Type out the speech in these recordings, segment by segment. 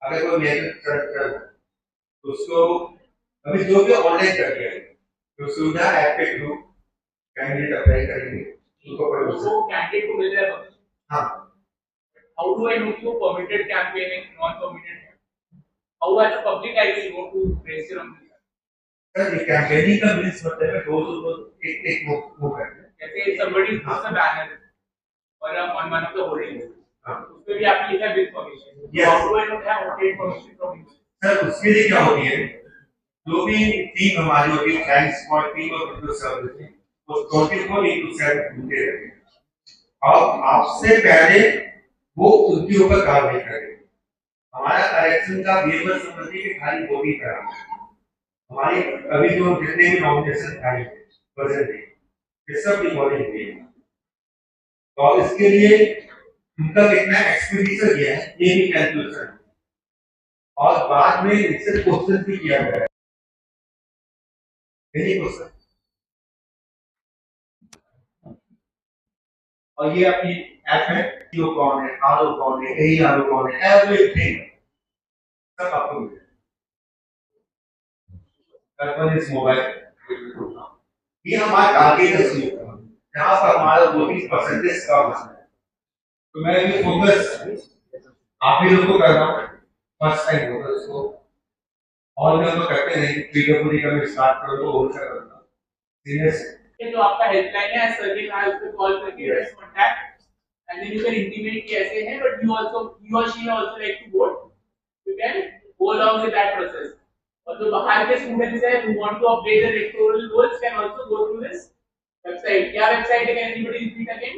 अगर कोई मेहनत कर तो उसको अभी जो भी ऑनलाइन कर दिया है तो सुविधा ऐप के थ्रू कैंडिडेट अप्लाई करेंगे उनको वो कैंडिडेट को मिल रहा है। हाँ हाउ डू आई नो कि वो परमिटेड कैंपेनिंग नॉन परमिटेड है? How as a public I will go to register on this? Sir ये कैंपेनिंग का मींस मतलब है रोज रोज एक एक वो करते हैं जैसे somebody puts a banner or on one of the hoardings, उसमें भी आप लिखा है with permission. How do I not have obtained permission from you? Sir उसके लिए क्या होती है जो भी टीम हमारी होगी thanks for team of business service वो 24/7 ढूंढते रहते हैं अब आपसे पहले वो उनके ऊपर कार्रवाई करेंगे हमारा करेक्शन का बेहतर समझिए कि खाली वो भी करा हमारी अभी जो जितने भी नॉमिनेशन आई प्रेजेंट ये सब रिकॉर्डिंग हुई है तो इसके लिए उनका कितना एक्सपेंडिचर किया है ये भी कैलकुलेशन और बाद में इससे क्वेश्चन भी किया गया है यही क्वेश्चन और ये अपनी ऐप है जो कौन है आलो कौन है यही आलो कौन है एवरीथिंग सब आपको मिल जाएगा इस मोबाइल ये हमारा टारगेट है जहां पर हमारा 2-3% कम है तो मैं ये फोकस आप ही लोग को कर रहा हूँ फर्स्ट टाइम होगा इसको और भी हम लोग करते नहीं वीडियो पूरी कभी स्टार्ट करो तो और कर रहा सीरियस ये जो आपका हेल्पलाइन है सर के नाम पे कॉल करके let's contact and then you can intimate कि ऐसे हैं बट यू आल्सो यू और she also like to vote you can go along with that process और जो बाहर के स्टूडेंट्स हैं who want to update their electoral rolls can also go through this website क्या वेबसाइट है can anybody repeat again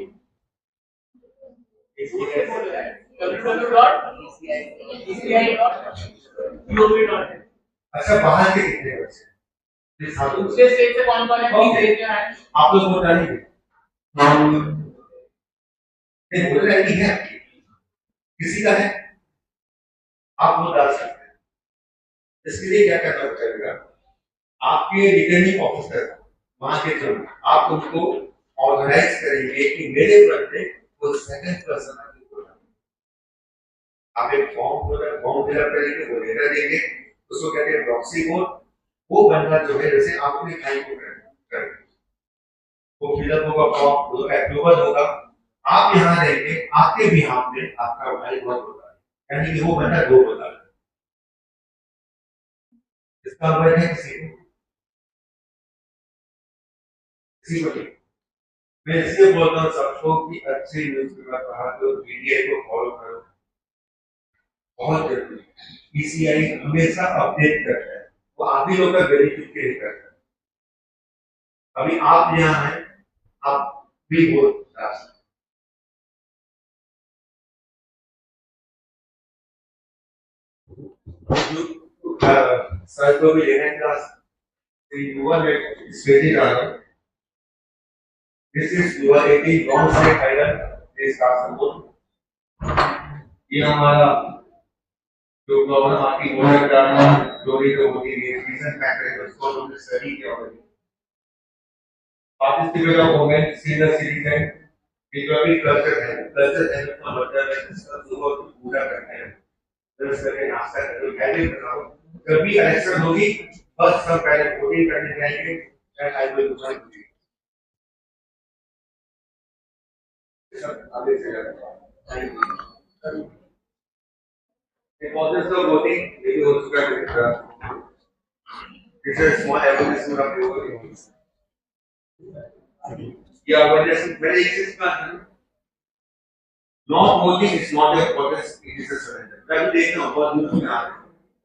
www.eci.gov.in अच्छा बाहर के कितने बच्चे दूसरे स्टेट से कौन कौन है प्लीज रेज योर हैंड आप लोग वोट डालेंगे नहीं वोटर आईडी है किसी का है आप वोट डाल सकते हैं इसके लिए क्या करना पड़ेगा आपके रिटर्निंग ऑफिसर वहां के जो आप उनको ऑर्गेनाइज करेंगे कि मेरे बर्थडे वो सेकंड पर्सन आप एक फॉर्म फिलअप करेंगे वो लेटर देंगे उसको कहते हैं प्रॉक्सी वोट वो बंदा जो है जैसे आपने फाइल को कर वो फिलअप होगा फॉर्म वो अप्रूवल होगा आप यहाँ रहेंगे आपके भी हाथ में आपका भाई बहुत होता है यानी कि वो बंदा दो होता है इसका वर्ड है किसी को मैं इसलिए बोलता हूँ सबको कि अच्छे न्यूज पेपर पढ़ा दो मीडिया को फॉलो करो बहुत जरूरी है ईसीआई हमेशा अपडेट करता है वो आप ही लोग का बेनिफिट के लिए करता है अभी आप यहाँ हैं आप भी वोट डाल सकते सर को भी लेने क्लास युवा में स्पेशली डाला दिस इज युवा 18 लॉन्ग से फाइनल दिस का सपोर्ट ये हमारा जो प्रॉब्लम आती है वो करना जो भी जो होती है रीजन फैक्टर है उसको हमने स्टडी किया already participate of women senior citizen ये जो अभी कल्चर है तो मतलब है इसका सुबह पूरा करना है दस करके नाश्ता करके पहले बनाओ जब भी इलेक्शन होगी बस सब पहले वोटिंग करने जाएंगे एंड आई विल ज्वाइन सब आगे से जाएगा the process of voting is also quite it's a small evolution of voting yeah but there's very existing not voting is not a protest it is a surrender कभी देखना बहुत news में आ रहा है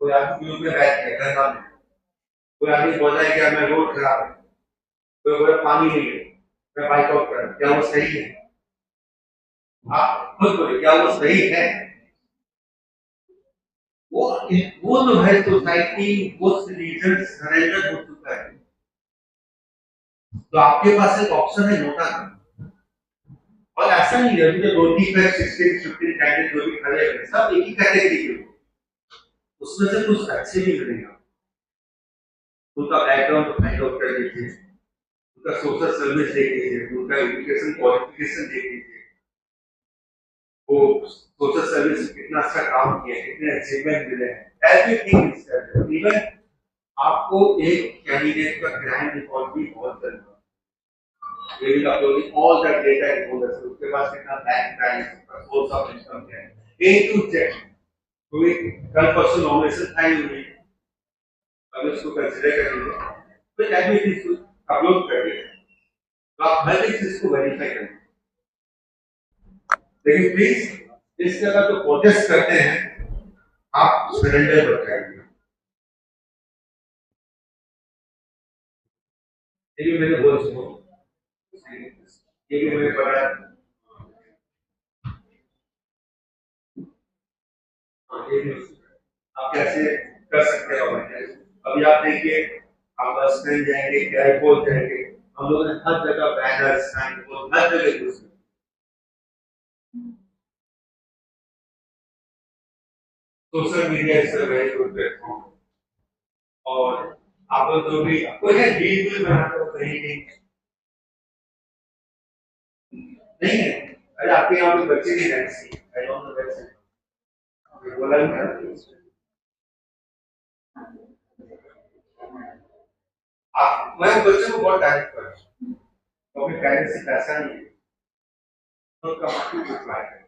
कोई आदमी न्यूज़ में बैठ के करना नहीं कोई आदमी बोल रहा है कि मैं रोड खराब है कोई बोला पानी नहीं है मैं बाइक आउट कर क्या वो सही है आप खुद बोले क्या वो सही है वो जो है सोसाइटी वो रीजन सरेंडर हो चुका है तो आपके पास एक ऑप्शन है नोटा का और ऐसा नहीं है जो 25 16 15 कैंडिडेट जो भी खड़े हैं सब एक ही कैटेगरी के उसमें से कुछ अच्छे भी मिलेंगे उनका बैकग्राउंड फाइंड आउट कर लीजिए उनका सोशल सर्विस देख लीजिए उनका एजुकेशन क्वालिफिकेशन देख लीजिए वो सोशल सर्विस कितना अच्छा काम किया, कितने अचीवमेंट मिले हैं, एवरीथिंग इज देयर। इवन आपको एक कैंडिडेट का ग्रांड रिकॉर्ड भी बहुत करना है, we will upload all the data in folder, उसके पास कितना bank balance, source of income क्या है, ए टू जेड। तो कल परसों नॉमिनेशन था ही नहीं, अब इसको कंसीडर करेंगे तो एवरीथिंग अपलोड कर दिया, तो आप हर एक चीज को वेरीफाई करें। लेकिन प्लीज इस तरह जो प्रोटेस्ट करते हैं आप सरेंडर बताइए। ये भी मैंने बोल सुनो, ये भी मुझे पता है। हाँ, ये भी आप कैसे कर सकते हो। अभी आप देखिए, आप बस स्टैंड जाएंगे, एयरपोर्ट जाएंगे, हम लोगों ने हर जगह बैनर साइन बोर्ड हर जगह यूज किया। Social media is a very good platform. और आप लोग जो भी कोई है रील भी बनाते हो कहीं नहीं है, अरे आपके यहाँ पे बच्चे की डांस की, आई डोंट नो दैट्स बोला नहीं। आप मैं बच्चों को बहुत तारीफ कर रहा हूँ, तो अपने पेरेंट्स से पैसा नहीं है तो कम टू रिप्लाई है।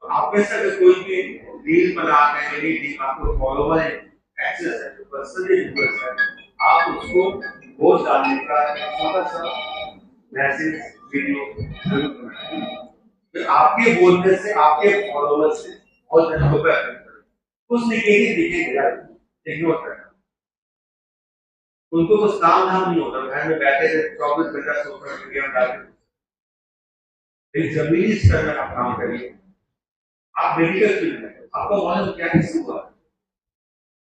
तो आप में से अगर कोई भी रील बना रहे हैं, रील आपको फॉलोवर है, एक्सेस है, तो पर्सनली रिक्वेस्ट है आप उसको वोट डालने का एक छोटा सा मैसेज वीडियो जरूर बनाएं। तो आपके बोलने से आपके फॉलोवर से बहुत जनों को अफेक्ट करेगा, उस निगेटिव दिखेगा इग्नोर करना। उनको कुछ काम धाम नहीं होता, घर में बैठे थे 24 घंटा सोशल मीडिया में डालते, एक जमीनी स्तर में आप काम करिए। आप मेडिकल फील्ड में, आपको मालूम क्या इशू हुआ,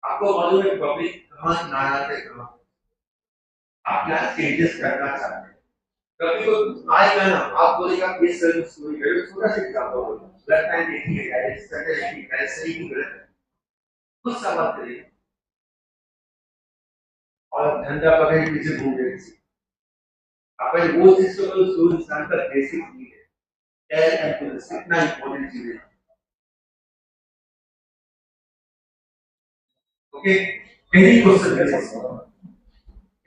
आपको मालूम है पब्लिक कहाँ नाराज है, कहाँ आप क्या चेंजेस करना चाहते हैं। कभी तो आएगा ना, आप बोलेगा ये सर्विस स्टोरी करो, छोटा सा एग्जांपल बोलो, ब्लड टाइम देखिए गाइस, सटर देखिए गाइस, सही की गलत है, कुछ सवाल करिए और धंधा पकड़ के पीछे घूम रहे हैं। अपन वो चीज को जो इंसान का बेसिक नीड है, एयर एंड कितना इंपॉर्टेंट चीज है। Okay, any question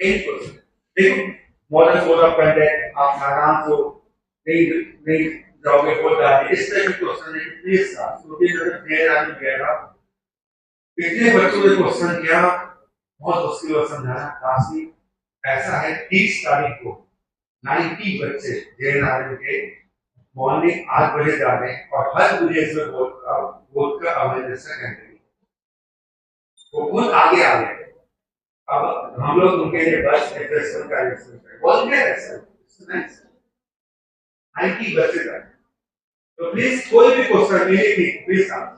any question देखो, मॉडल कोड ऑफ कंडक्ट आप आराम से नहीं नहीं जाओगे बोल रहा है, इस तरह के क्वेश्चन है प्लीज सर, क्योंकि अगर देर आगे गया पिछले बच्चों ने क्वेश्चन किया, बहुत मुश्किल और समझाना काफी। ऐसा है 30 तारीख को 90 बच्चे जैन आर्मी के मॉर्निंग 8 बजे जा रहे हैं और हर विलेज में वोट का अवेयरनेस का कैंपेन, वो खुद आगे आ गए। अब हम लोग उनके लिए बस एड्रेसमेंट का एड्रेसमेंट वॉलंटियर है सर, 90 बच्चे जा रहे हैं। तो प्लीज कोई भी क्वेश्चन मेरे लिए प्लीज आंसर।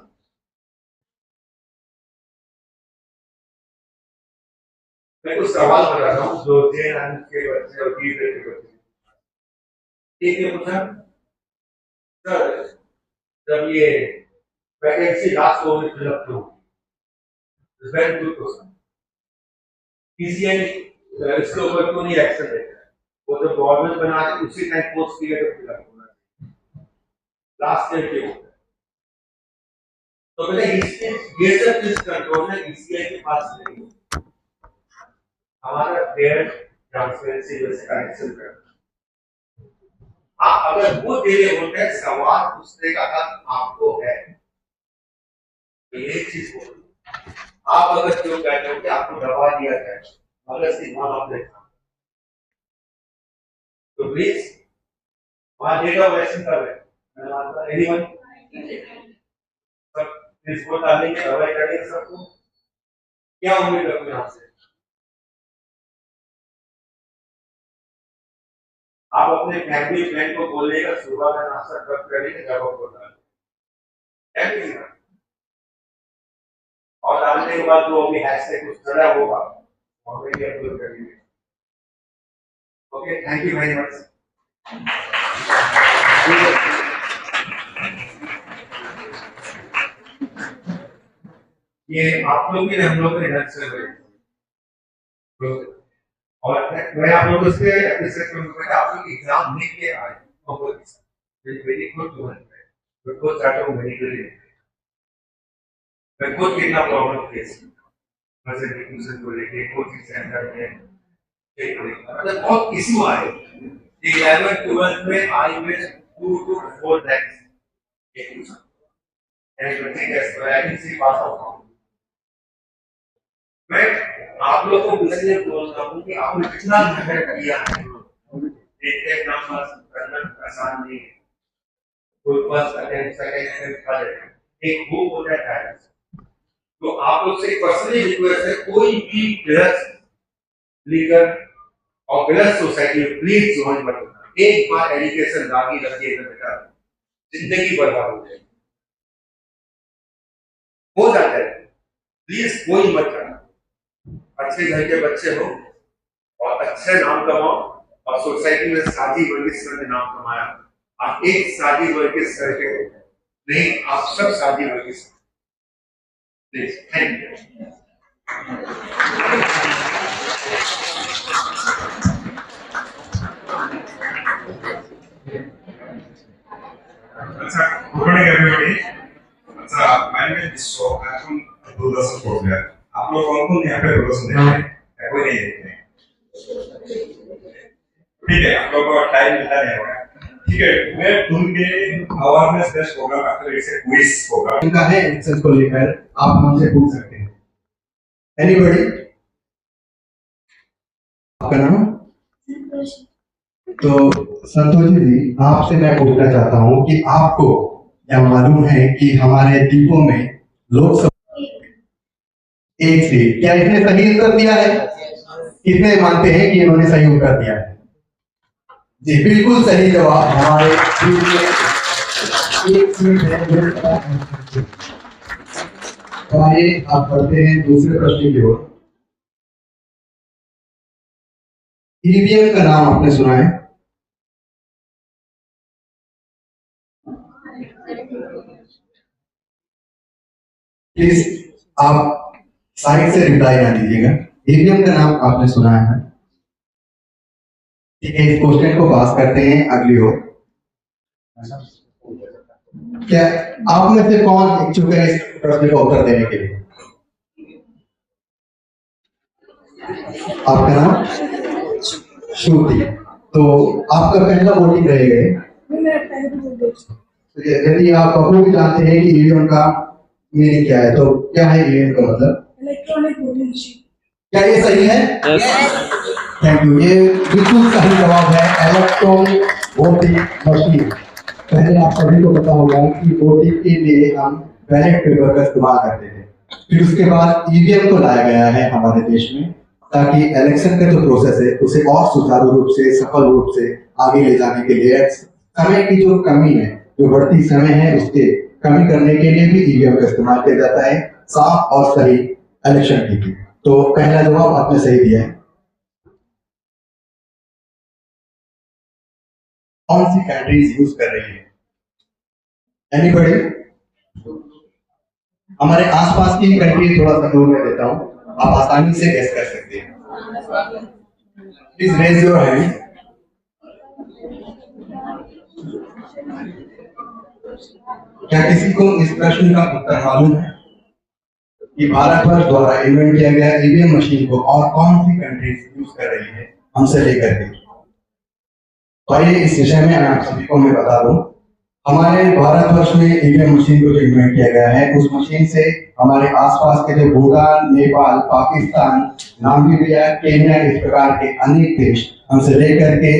मैं कुछ सवाल बता रहा हूँ जो जैन आर्मी के बच्चे और टीचर के बच्चे, ठीक है पूछा सर, जब ये वैकेंसी लास्ट हो में फिलअप क्यों, it's very good question. PCI इसके ऊपर क्यों नहीं एक्शन लेता है, वो तो गवर्नमेंट बना के उसी टाइम पोस्ट पीरियड में फिलअप होना चाहिए, लास्ट ईयर क्यों होता है। तो पहले ये सब चीज कंट्रोल है ईसीआई के पास नहीं, हमारा फेयर ट्रांसपेरेंसी जैसे कनेक्शन करना। आप अगर वो दे रहे होते हैं, सवाल पूछने का हक आपको है, तो ये चीज बोलो। आप अगर क्यों कहते हो कि आपको दबा दिया जाए अगर से वन ऑफ द, तो प्लीज वहां डेटा वैक्सीन कर रहे हैं, एनीवन सब प्लीज वोट डालेंगे, दवाई करेंगे सबको, क्या उम्मीद रखते हैं आपसे। आप अपने फैमिली फ्रेंड को बोलेगा सुबह का नाश्ता कब करेंगे, जब आप वोट डालेंगे, और डालने के बाद जो अभी हैशटैग कुछ चला होगा ऑलरेडी अपलोड कर दिए। Okay, thank you very much. ये आप लोग भी हम लोग के हेल्प से और मैं आप लोगों से अप्रिशिएट करूंगा आप लोग एग्जाम लिख के आए very good too because that was very good मैं खुद कितना प्रॉब्लम फेस प्रेजेंटेशन को लेके कोचिंग सेंटर में मतलब बहुत इशू आए 11 12 में आई में 2 to 4 lakhs and I think that's why I can see pass out मैं आप लोगों को इसलिए बोलता हूँ कि आपने कितना मेहनत किया है एक एग्जाम पास करना आसान नहीं है कोई first attempt second attempt third एक बुक होता है तो आप लोग से पर्सनली रिक्वेस्ट है कोई भी गलत लीगल और गलत सोसाइटी प्लीज ज्वाइन मत करना एक बार एजुकेशन दागी रखिएगा बेटा जिंदगी बर्बाद हो जाएगी हो जाता है प्लीज कोई मत करना अच्छे घर के बच्चे हो और अच्छे नाम कमाओ और सोसाइटी में शादी वर्गीय स्तर में नाम कमाया आप एक शादी वर्गीय स्तर के नहीं आप सब शादी वर्गीय स्तर प्लीज थैंक यू अच्छा गुड मॉर्निंग एवरीबॉडी अच्छा मैं विश्व এখন दूरदर्शन पहुंच गया आप लोग कौन-कौन यहाँ पे दूरदर्शन देख रहे हैं कोई नहीं देख रहे ठीक है आप लोगों को टाइम मिलता नहीं होगा ठीक है मैं ढूंढ के awareness based program after it's a quiz program इनका है एक्सेस को लेकर आप हमसे पूछ सकते हैं एनीबॉडी आपका नाम तो संतोष जी आपसे मैं पूछना चाहता हूं कि आपको क्या मालूम है कि हमारे द्वीपों में लोकसभा एक सीट क्या इसने सही उत्तर दिया है कितने मानते हैं कि इन्होंने सही उत्तर दिया है जी बिल्कुल सही जवाब हमारे द्वीप में एक सीट है तो आइए आप बढ़ते हैं दूसरे प्रश्न की ओर ईवीएम का नाम आपने सुना है प्लीज आप साइड से रिप्लाई ना दीजिएगा ईवीएम का नाम आपने सुना है ठीक है इस क्वेश्चन को पास करते हैं अगली ओर क्या आप में से कौन इच्छुक है इस प्रश्न का उत्तर देने के लिए आपका नाम श्रुति तो आपका पहला वोटिंग रहेगा यदि आप बखूबी भी जानते हैं कि ईवीएम का मीनिंग क्या है तो क्या है ईवीएम का मतलब इलेक्ट्रॉनिक वोटिंग मशीन क्या ये सही है थैंक यू ये बिल्कुल सही जवाब है इलेक्ट्रॉनिक वोटिंग मशीन पहले आप सभी को पता होगा कि वोटिंग के लिए हम बैलेट पेपर का इस्तेमाल करते थे फिर उसके बाद ईवीएम को लाया गया है हमारे देश में ताकि इलेक्शन का जो प्रोसेस है उसे और सुचारू रूप से सफल रूप से आगे ले जाने के लिए समय की जो कमी है जो बढ़ती समय है उसके कमी करने के लिए भी ईवीएम का इस्तेमाल किया जाता है साफ और सही इलेक्शन के लिए तो पहला जवाब आपने सही दिया है कौन सी कंट्रीज यूज कर रही है एनीबॉडी हमारे आसपास की कंट्री थोड़ा सा दूर में देता हूं आप आसानी से गेस कर सकते हैं प्लीज रेज योर हैंड क्या किसी को इस प्रश्न का उत्तर मालूम है कि भारतवर्ष द्वारा इन्वेंट किया गया ईवीएम मशीन को और कौन सी कंट्रीज यूज कर रही है हमसे लेकर के तो आइए इस विषय में आप सभी को मैं बता दूं हमारे भारतवर्ष में ईवीएम मशीन को जो इन्वेंट किया गया है उस मशीन से हमारे आसपास के जो भूटान नेपाल पाकिस्तान नामीबिया केन्या इस प्रकार के अनेक देश हमसे लेकर के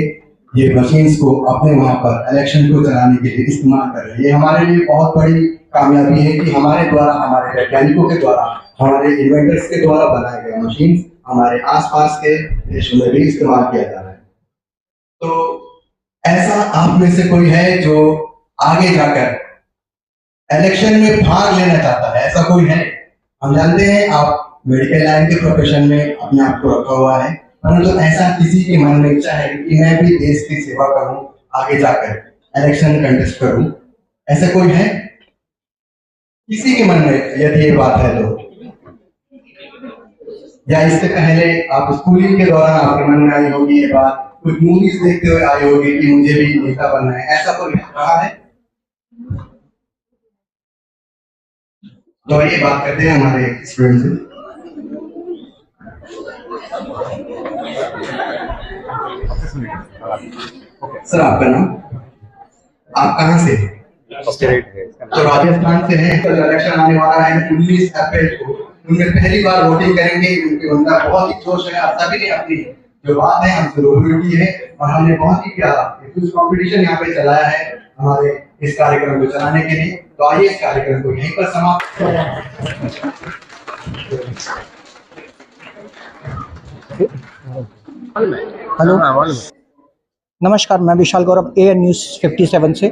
ये मशीन्स को अपने वहां पर इलेक्शन को चलाने के लिए इस्तेमाल कर रहे हैं ये हमारे लिए बहुत बड़ी कामयाबी है कि हमारे द्वारा हमारे वैज्ञानिकों के द्वारा हमारे इन्वेंटर्स के द्वारा बनाए गए मशीन्स हमारे आसपास के देशों में भी इस्तेमाल किया जा रहा है तो ऐसा आप में से कोई है जो आगे जाकर इलेक्शन में भाग लेना चाहता है ऐसा कोई है हम जानते हैं आप मेडिकल लाइन के प्रोफेशन में अपने आप को रखा हुआ है परंतु ऐसा किसी के मन में इच्छा है कि मैं भी देश की सेवा करूं आगे जाकर इलेक्शन कंटेस्ट करूं ऐसा कोई है किसी के मन में यदि ये बात है तो या इससे पहले आप स्कूलिंग के दौरान आपके मन में आई होगी ये बात, कुछ मूवीज देखते हुए आई होगी कि मुझे भी नेता बनना है, ऐसा कोई रहा है? तो ये बात करते हैं हमारे स्टूडेंट से। सर आपका नाम, आप कहाँ से हैं? तो राजस्थान से हैं। तो इलेक्शन आने वाला है 19 अप्रैल को, उनमें पहली बार वोटिंग करेंगे, उनके अंदर बहुत ही जोश है। आप सभी ने अपनी जो बात है हमसे रूबरू की है और हमने बहुत ही प्यारा क्विज कंपटीशन यहाँ पे चलाया है हमारे इस कार्यक्रम को चलाने के लिए। तो आइए इस कार्यक्रम को यहीं पर समाप्त। हेलो, नमस्कार, मैं विशाल गौरव, एयर न्यूज़ 57 से।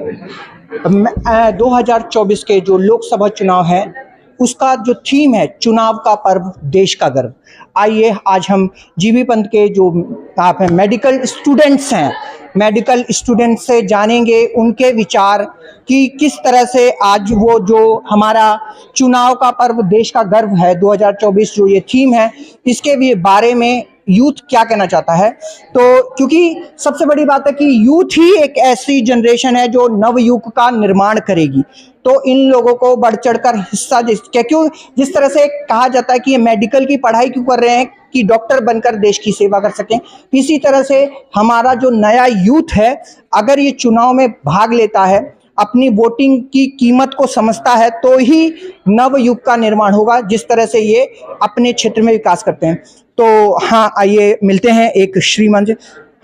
2024 के जो लोकसभा चुनाव है उसका जो थीम है चुनाव का पर्व देश का गर्व। आइए आज हम जीबी पंत के जो आप हैं मेडिकल स्टूडेंट्स से जानेंगे उनके विचार कि किस तरह से आज वो जो हमारा चुनाव का पर्व देश का गर्व है 2024 जो ये थीम है इसके भी बारे में यूथ क्या कहना चाहता है। तो क्योंकि सबसे बड़ी बात है कि यूथ ही एक ऐसी जनरेशन है जो नवयुग का निर्माण करेगी, तो इन लोगों को बढ़ चढ़कर हिस्सा क्यों जिस तरह से कहा जाता है कि ये मेडिकल की पढ़ाई क्यों कर रहे हैं कि डॉक्टर बनकर देश की सेवा कर सकें, इसी तरह से हमारा जो नया यूथ है अगर ये चुनाव में भाग लेता है, अपनी वोटिंग की कीमत को समझता है, तो ही नवयुग का निर्माण होगा जिस तरह से ये अपने क्षेत्र में विकास करते हैं। तो हाँ, आइए मिलते हैं एक श्रीमान जी।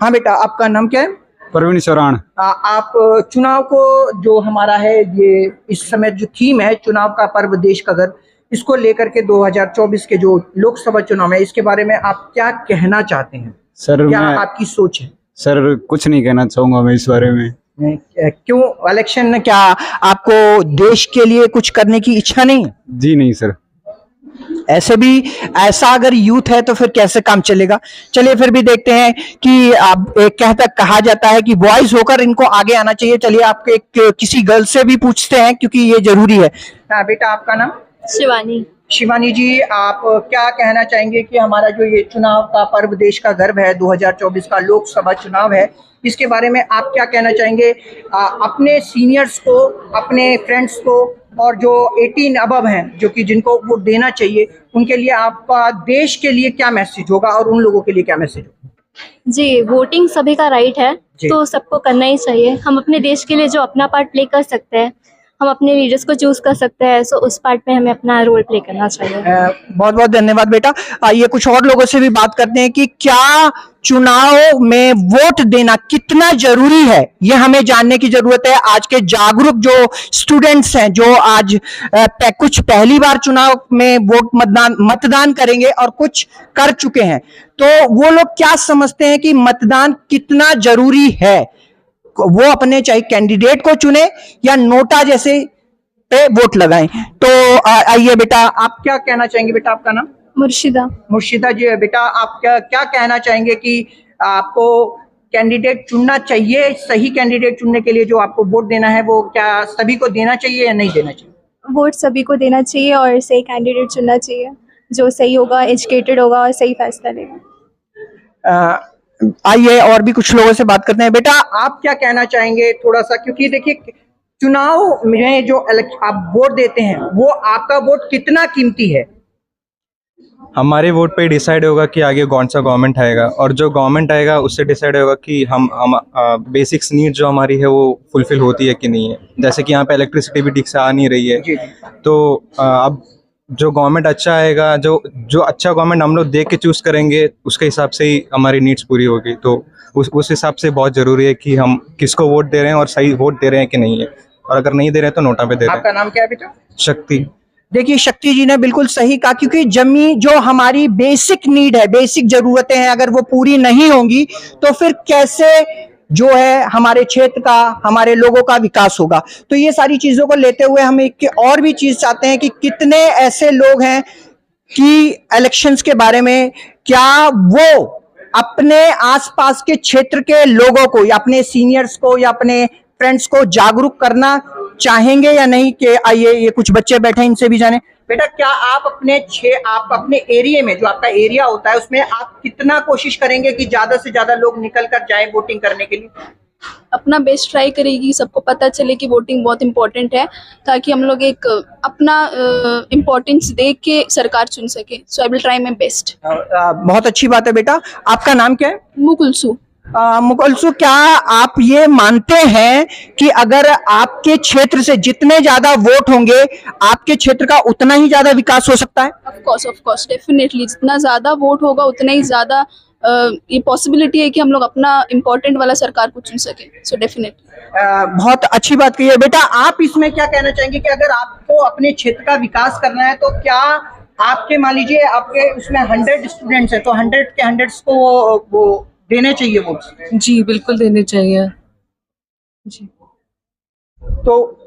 हाँ बेटा, आपका नाम क्या है? प्रवीण चौरान। आप चुनाव को जो हमारा है ये इस समय जो थीम है चुनाव का पर्व देश का गर्व, इसको लेकर के 2024 के जो लोकसभा चुनाव है इसके बारे में आप क्या कहना चाहते हैं? सर क्या मैं आपकी सोच है? सर कुछ नहीं कहना चाहूंगा मैं इस बारे में। क्यों? इलेक्शन में क्या आपको देश के लिए कुछ करने की इच्छा नहीं? जी नहीं सर। ऐसे भी ऐसा अगर यूथ है तो फिर कैसे काम चलेगा। चलिए फिर भी देखते हैं कि आप कहा जाता है कि बॉयज होकर इनको आगे आना चाहिए। चलिए आपके किसी गर्ल से भी पूछते हैं क्योंकि ये जरूरी है। हाँ बेटा, आपका नाम? शिवानी। शिवानी जी, आप क्या कहना चाहेंगे कि हमारा जो ये चुनाव का पर्व देश का गर्व है 2024 का लोकसभा चुनाव है, इसके बारे में आप क्या कहना चाहेंगे अपने सीनियर्स को, अपने फ्रेंड्स को, और जो 18 अबव हैं जो कि जिनको वोट देना चाहिए, उनके लिए आपका देश के लिए क्या मैसेज होगा और उन लोगों के लिए क्या मैसेज होगा? जी, वोटिंग सभी का राइट है तो सबको करना ही चाहिए। हम अपने देश के लिए जो अपना पार्ट प्ले कर सकते हैं, हम अपने लीडर्स को चूज कर सकते हैं, सो उस पार्ट में हमें अपना रोल प्ले करना चाहिए। बहुत बहुत धन्यवाद बेटा। आइए कुछ और लोगों से भी बात करते हैं कि क्या चुनाव में वोट देना कितना जरूरी है, ये हमें जानने की जरूरत है। आज के जागरूक जो स्टूडेंट्स हैं जो आज कुछ पहली बार चुनाव में वोट मतदान करेंगे और कुछ कर चुके हैं, तो वो लोग क्या समझते हैं कि मतदान कितना जरूरी है, वो अपने चाहे कैंडिडेट को चुने या नोटा जैसे पे वोट लगाएं। तो आइए बेटा, आप क्या कहना चाहेंगे? बेटा आपका नाम? मुर्शिदा। मुर्शिदा जी, बेटा आप क्या कहना चाहेंगे कि आपको कैंडिडेट चुनना चाहिए, सही कैंडिडेट चुनने के लिए जो आपको वोट देना है वो क्या सभी को देना चाहिए या नहीं देना चाहिए? वोट सभी को देना चाहिए और सही कैंडिडेट चुनना चाहिए जो सही होगा, एजुकेटेड होगा और सही फैसला लेगा। आइए और भी कुछ लोगों से बात करते हैं। बेटा आप क्या कहना चाहेंगे थोड़ा सा, क्योंकि देखिए चुनाव में जो आप वोट देते हैं वो आपका वोट कितना कीमती है? हमारे वोट पे डिसाइड होगा कि आगे कौन सा गवर्नमेंट आएगा, और जो गवर्नमेंट आएगा उससे डिसाइड होगा कि हम बेसिक्स नीड जो हमारी है वो फुलफिल होती है कि नहीं है। जैसे कि यहाँ पे इलेक्ट्रिसिटी भी ठीक से आ नहीं रही है, तो अब जो गवर्नमेंट अच्छा आएगा, जो अच्छा गवर्नमेंट हम लोग देख के चूज करेंगे, उसके हिसाब से ही हमारी नीड्स पूरी होगी। तो उस हिसाब से बहुत जरूरी है कि हम किसको वोट दे रहे हैं और सही वोट दे रहे हैं कि नहीं है, और अगर नहीं दे रहे हैं तो नोटा पे दे रहे हैं। आपका नाम क्या है बेटा? शक्ति। देखिए शक्ति जी ने बिल्कुल सही कहा, क्योंकि जमीन जो हमारी बेसिक नीड है, बेसिक जरूरतें हैं, अगर वो पूरी नहीं होंगी तो फिर कैसे जो है हमारे क्षेत्र का, हमारे लोगों का विकास होगा। तो ये सारी चीजों को लेते हुए हम एक और भी चीज चाहते हैं कि कितने ऐसे लोग हैं कि इलेक्शंस के बारे में क्या वो अपने आसपास के क्षेत्र के लोगों को या अपने सीनियर्स को या अपने फ्रेंड्स को जागरूक करना चाहेंगे या नहीं। कि आइए ये कुछ बच्चे बैठे हैं, इनसे भी जाने। बेटा क्या आप अपने एरिया में, जो आपका एरिया होता है, उसमें आप कितना कोशिश करेंगे कि ज्यादा से ज्यादा लोग निकल कर जाए वोटिंग करने के लिए? अपना बेस्ट ट्राई करेगी, सबको पता चले कि वोटिंग बहुत इंपॉर्टेंट है, ताकि हम लोग एक अपना इम्पोर्टेंस देख के सरकार चुन सके। So I will try my best. बहुत अच्छी बात है बेटा। आपका नाम क्या है? मुकुलसु। मुकुलसु, क्या आप ये मानते हैं कि अगर आपके क्षेत्र से जितने ज्यादा वोट होंगे आपके क्षेत्र का उतना ही ज्यादा विकास हो सकता है? ऑफ कोर्स डेफिनेटली, जितना ज्यादा वोट होगा उतना ही ज्यादा ये पॉसिबिलिटी है कि हम लोग अपना इम्पोर्टेंट वाला सरकार को चुन सके। So definitely. बहुत अच्छी बात कही है बेटा। आप इसमें क्या कहना चाहेंगे कि अगर आपको अपने क्षेत्र का विकास करना है तो क्या आपके, मान लीजिए आपके उसमें 100 स्टूडेंट्स हैं, तो 100 के 100 को वो देने चाहिए वोट? जी बिल्कुल देने चाहिए जी। तो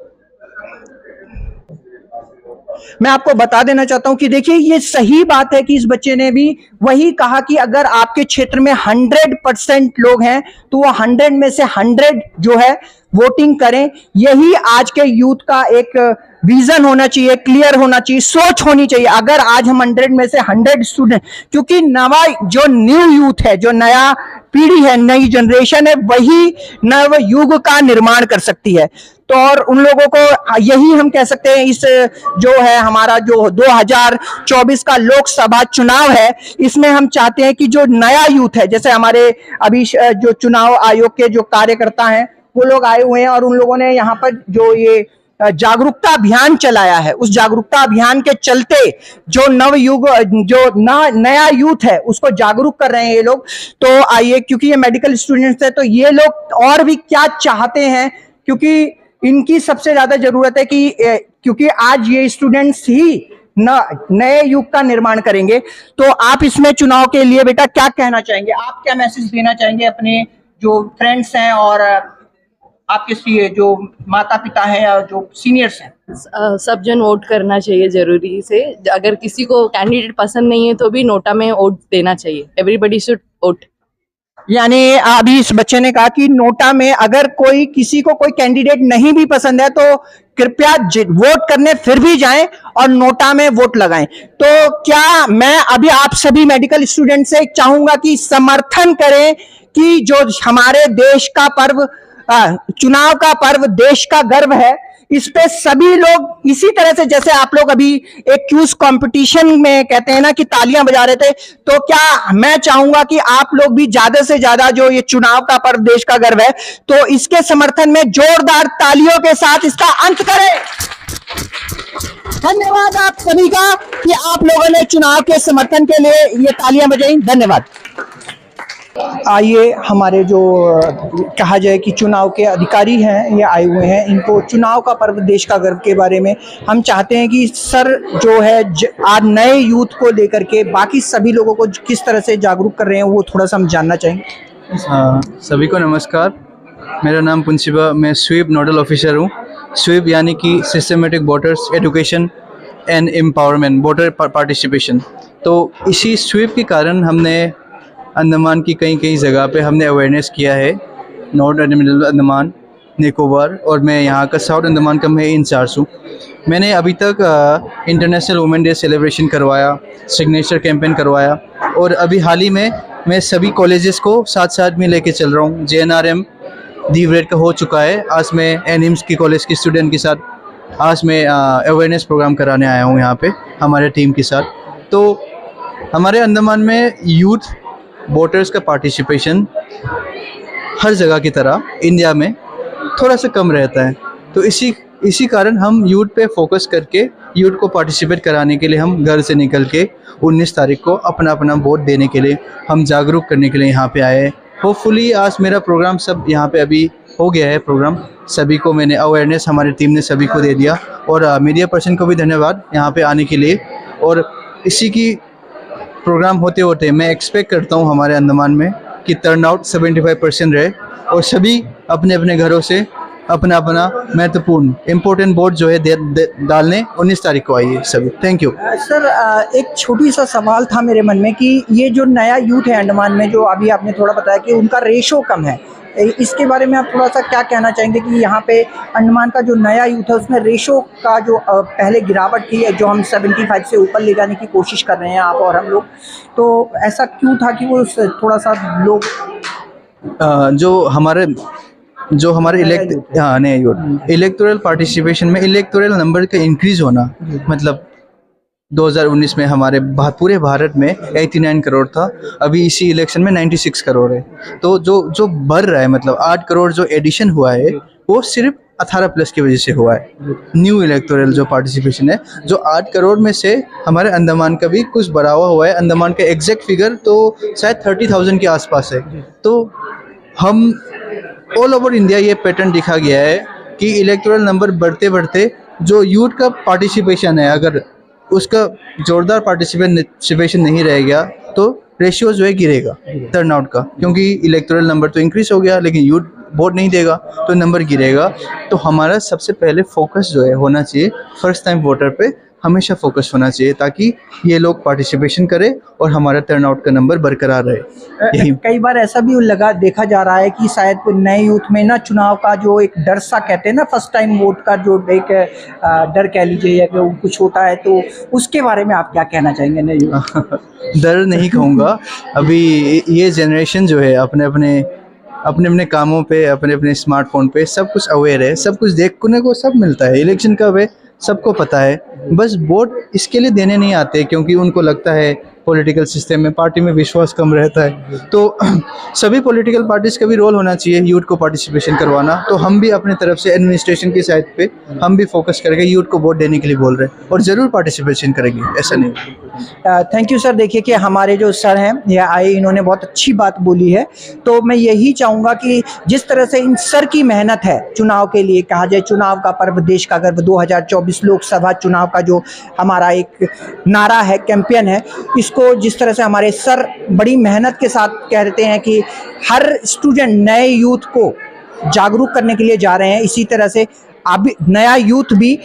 मैं आपको बता देना चाहता हूं कि देखिए ये सही बात है कि इस बच्चे ने भी वही कहा कि अगर आपके क्षेत्र में 100% लोग हैं तो वो 100 में से 100 जो है वोटिंग करें। यही आज के यूथ का एक विजन होना चाहिए, क्लियर होना चाहिए, सोच होनी चाहिए। अगर आज हम 100 में से 100 स्टूडेंट, क्योंकि नवा जो न्यू यूथ है, जो नया पीढ़ी है, नई जनरेशन है, वही नव युग का निर्माण कर सकती है। तो और उन लोगों को यही हम कह सकते हैं, इस जो है हमारा जो 2024 का लोकसभा चुनाव है, इसमें हम चाहते हैं कि जो नया यूथ है, जैसे हमारे अभी जो चुनाव आयोग के जो कार्यकर्ता हैं वो लोग आए हुए हैं और उन लोगों ने यहाँ पर जो ये जागरूकता अभियान चलाया है, उस जागरूकता अभियान के चलते जो नवयुग, जो नया यूथ है उसको जागरूक कर रहे हैं ये लोग। तो आइए, क्योंकि ये मेडिकल स्टूडेंट्स है तो ये लोग और भी क्या चाहते हैं, क्योंकि इनकी सबसे ज्यादा जरूरत है कि क्योंकि आज ये स्टूडेंट्स ही नए युग का निर्माण करेंगे। तो आप इसमें चुनाव के लिए बेटा क्या कहना चाहेंगे? आप क्या मैसेज देना चाहेंगे अपने जो फ्रेंड्स हैं और आपके जो माता पिता हैं या जो सीनियर्स हैं? सब जन वोट करना चाहिए जरूरी से। अगर किसी को कैंडिडेट पसंद नहीं है तो भी नोटा में वोट देना चाहिए। Everybody should vote. यानी अभी इस बच्चे ने कहा कि नोटा में अगर कोई किसी को कोई कैंडिडेट नहीं भी पसंद है तो कृपया वोट करने फिर भी जाएं और नोटा में वोट लगाएं। तो क्या मैं अभी आप सभी मेडिकल स्टूडेंट से चाहूंगा कि समर्थन करें कि जो हमारे देश का पर्व, चुनाव का पर्व, देश का गर्व है, इस पे सभी लोग इसी तरह से, जैसे आप लोग अभी एक क्यूज कंपटीशन में कहते हैं ना कि तालियां बजा रहे थे, तो क्या मैं चाहूंगा कि आप लोग भी ज्यादा से ज्यादा जो ये चुनाव का पर्व, देश का गर्व है, तो इसके समर्थन में जोरदार तालियों के साथ इसका अंत करें। धन्यवाद आप सभी का कि आप लोगों ने चुनाव के समर्थन के लिए ये तालियां बजाई। धन्यवाद। आइए, हमारे जो कहा जाए कि चुनाव के अधिकारी हैं ये आए हुए हैं, इनको चुनाव का पर्व, देश का गर्व के बारे में हम चाहते हैं कि सर जो है आज नए यूथ को लेकर के बाकी सभी लोगों को किस तरह से जागरूक कर रहे हैं वो थोड़ा सा हम जानना चाहेंगे। सभी को नमस्कार, मेरा नाम पुंसिबा, मैं स्वीप नोडल ऑफिसर हूँ। स्वीप यानी कि systematic voters education and empowerment, voter participation. तो इसी स्वीप के कारण हमने अंडमान की कई जगह पे हमने अवेयरनेस किया है, north and middle Andaman, Nicobar, और मैं यहाँ का साउथ अंडमान का मैं इंचार्ज हूँ। मैंने अभी तक इंटरनेशनल वुमेन डे सेलिब्रेशन करवाया, सिग्नेचर कैंपेन करवाया, और अभी हाल ही में मैं सभी कॉलेजेस को साथ में लेके चल रहा हूँ। JNRM दीवरेट का हो चुका है, आज मैं एनिम्स की कॉलेज की स्टूडेंट के साथ आज मैं अवेयरनेस प्रोग्राम कराने आया हूँ यहाँ पे हमारे टीम के साथ। तो हमारे अंडमान में यूथ वोटर्स का पार्टिसिपेशन हर जगह की तरह इंडिया में थोड़ा सा कम रहता है। तो इसी कारण हम यूथ पे फोकस करके यूथ को पार्टिसिपेट कराने के लिए हम घर से निकल के 19 तारीख को अपना वोट देने के लिए हम जागरूक करने के लिए यहाँ पे आए हैं। होपफुली आज मेरा प्रोग्राम सब यहाँ पे अभी हो गया है। प्रोग्राम सभी को मैंने अवेयरनेस, हमारी टीम ने सभी को दे दिया, और मीडिया पर्सन को भी धन्यवाद यहाँ पे आने के लिए। और इसी की प्रोग्राम होते होते मैं एक्सपेक्ट करता हूँ हमारे अंडमान में कि टर्नआउट 75% रहे और सभी अपने अपने घरों से अपना महत्वपूर्ण इम्पोर्टेंट वोट जो है डालने 19 तारीख को आइए सभी। Thank you sir. एक छोटी सा सवाल था मेरे मन में कि ये जो नया यूथ है अंडमान में, जो अभी आपने थोड़ा बताया कि उनका रेशो कम है, इसके बारे में आप थोड़ा सा क्या कहना चाहेंगे कि यहाँ पे अंडमान का जो नया यूथ है उसमें रेशो का जो पहले गिरावट थी, जो हम 75 से ऊपर ले जाने की कोशिश कर रहे हैं आप और हम लोग, तो ऐसा क्यों था कि वो थोड़ा सा लोग जो हमारे इलेक्टोरल पार्टिसिपेशन में इलेक्टोरल नंबर का इंक्रीज होना, मतलब 2019 में हमारे पूरे भारत में 89 करोड़ था, अभी इसी इलेक्शन में 96 करोड़ है। तो जो बढ़ रहा है, मतलब 8 करोड़ जो एडिशन हुआ है वो सिर्फ 18 प्लस की वजह से हुआ है। न्यू इलेक्टोरल जो पार्टिसिपेशन है, जो 8 करोड़ में से हमारे अंडमान का भी कुछ बढ़ावा हुआ है। अंडमान का एग्जैक्ट फिगर तो शायद 30,000 के आसपास है। तो हम ऑल ओवर इंडिया ये पैटर्न दिखा गया है कि इलेक्टोरल नंबर बढ़ते बढ़ते जो यूथ का पार्टिसिपेशन है, अगर उसका जोरदार पार्टिसिपेशन नहीं रहेगा तो रेशियो जो है गिरेगा टर्नआउट का, क्योंकि इलेक्टोरल नंबर तो इंक्रीज हो गया लेकिन यूथ वोट नहीं देगा तो नंबर गिरेगा। तो हमारा सबसे पहले फोकस जो है होना चाहिए फर्स्ट टाइम वोटर पे, हमेशा फोकस होना चाहिए ताकि ये लोग पार्टिसिपेशन करें और हमारा टर्नआउट का नंबर बरकरार रहे। यही कई बार ऐसा भी देखा जा रहा है कि शायद नए यूथ में ना चुनाव का जो एक डर सा कहते हैं ना, फर्स्ट टाइम वोट का जो एक डर कह लीजिए या कि कुछ होता है, तो उसके बारे में आप क्या कहना चाहेंगे? नए यूथ डर नहीं कहूँगा, अभी ये जनरेशन जो है अपने अपने कामों पे, अपने अपने स्मार्टफोन पे सब कुछ अवेयर है, सब कुछ देखने को सब मिलता है। इलेक्शन कब है सबको पता है, बस वोट इसके लिए देने नहीं आते क्योंकि उनको लगता है पॉलिटिकल सिस्टम में, पार्टी में विश्वास कम रहता है। तो सभी पॉलिटिकल पार्टीज का भी रोल होना चाहिए यूथ को पार्टिसिपेशन करवाना। तो हम भी अपने तरफ से एडमिनिस्ट्रेशन की साइड पे हम भी फोकस करेंगे, यूथ को वोट देने के लिए बोल रहे हैं और ज़रूर पार्टिसिपेशन करेंगे, ऐसा नहीं। Thank you sir. देखिए कि हमारे जो सर हैं ये आए, इन्होंने बहुत अच्छी बात बोली है। तो मैं यही चाहूँगा कि जिस तरह से इन सर की मेहनत है चुनाव के लिए, कहा जाए चुनाव का पर्व देश का गर्व 2024 लोकसभा चुनाव का जो हमारा एक नारा है, कैंपेन है, इसको जिस तरह से हमारे सर बड़ी मेहनत के साथ कहते हैं कि हर स्टूडेंट नए यूथ को जागरूक करने के लिए जा रहे हैं, इसी तरह से अब नया यूथ भी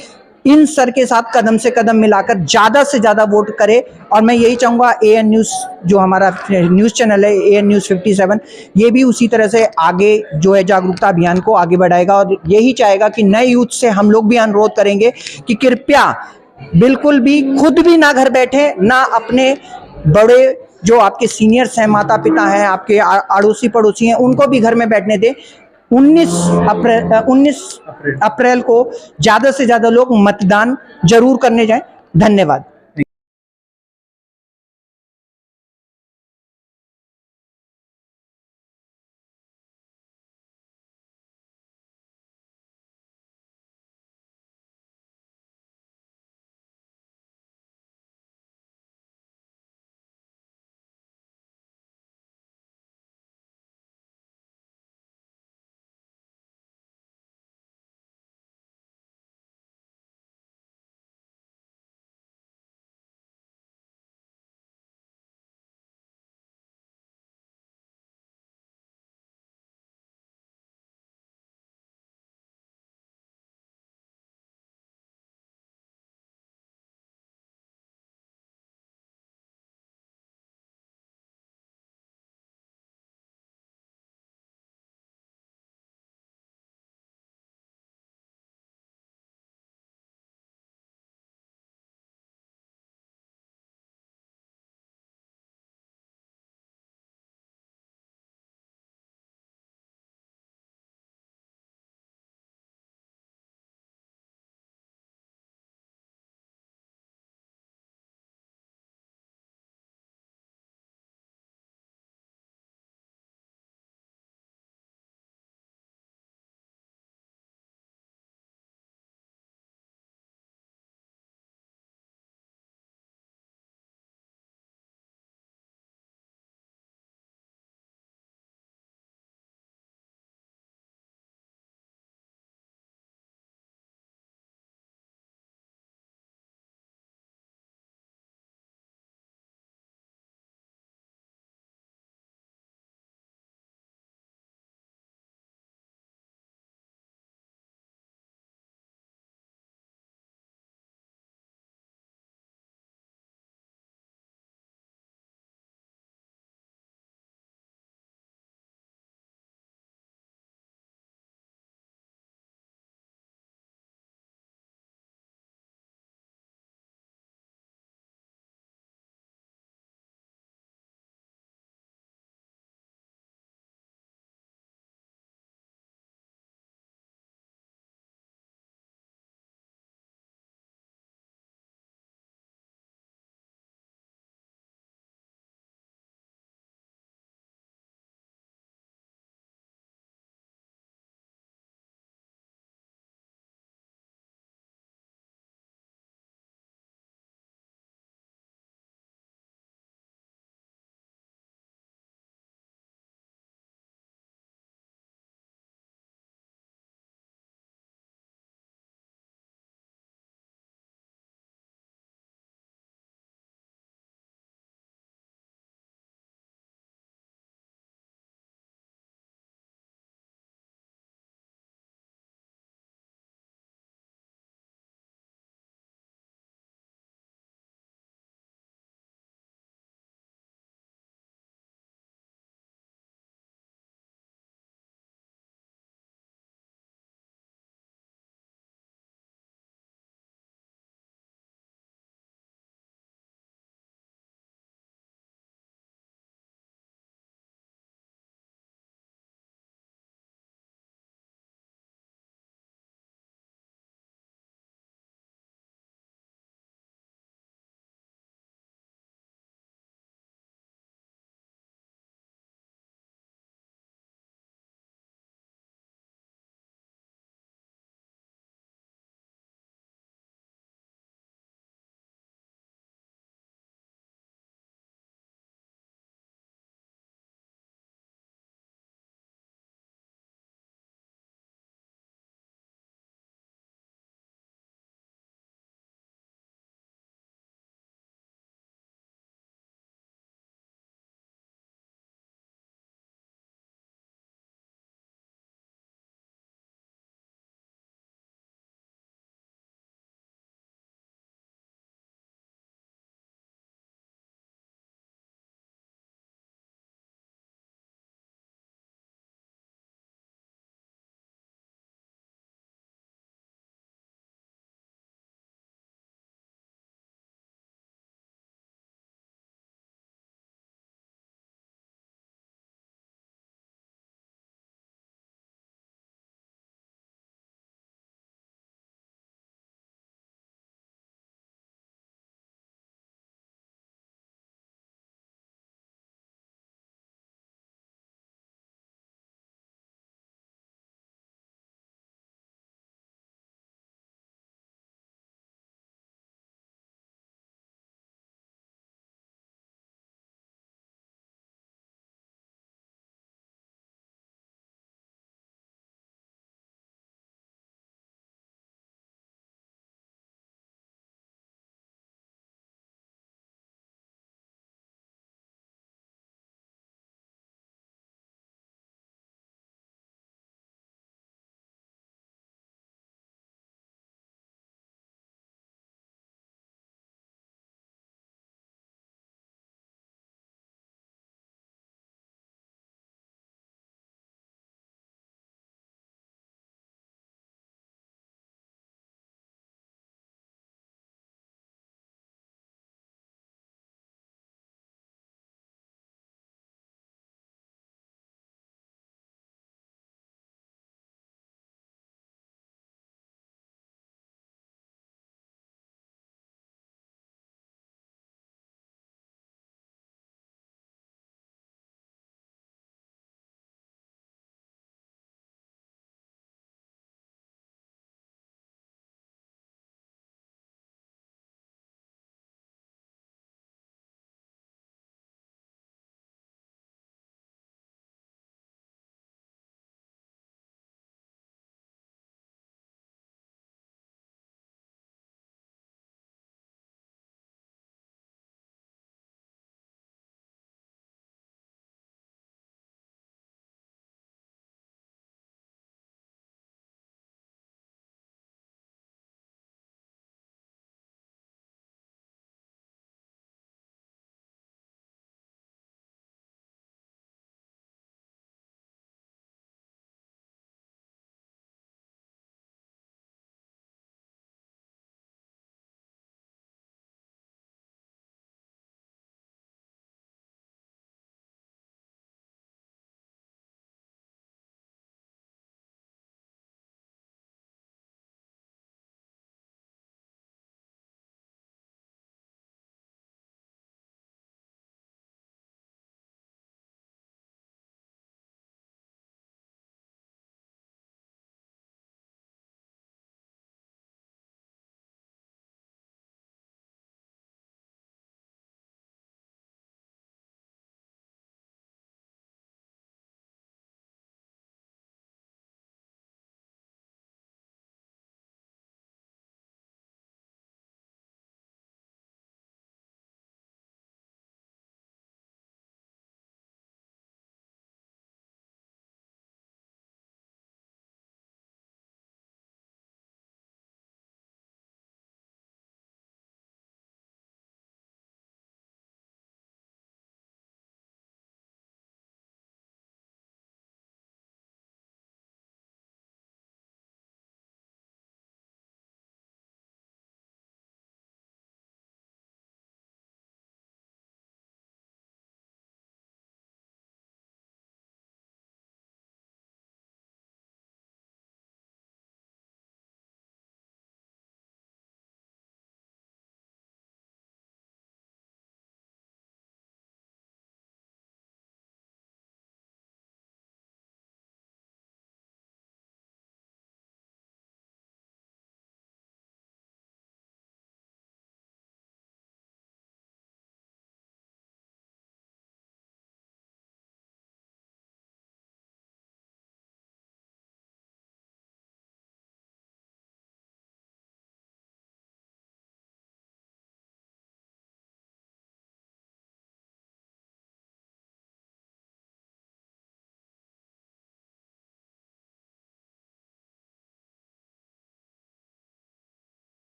इन सर के साथ कदम से कदम मिलाकर ज़्यादा से ज़्यादा वोट करे। और मैं यही चाहूँगा AN न्यूज़ जो हमारा न्यूज़ चैनल है AN न्यूज़ 57, ये भी उसी तरह से आगे जो है जागरूकता अभियान को आगे बढ़ाएगा और यही चाहेगा कि नए यूथ से हम लोग भी अनुरोध करेंगे कि कृपया बिल्कुल भी खुद भी ना घर बैठे, ना अपने बड़े जो आपके सीनियर्स हैं, माता पिता हैं, आपके अड़ोसी पड़ोसी हैं, उनको भी घर में बैठने दें। 19 अप्रैल को ज़्यादा से ज़्यादा लोग मतदान जरूर करने जाएं। धन्यवाद।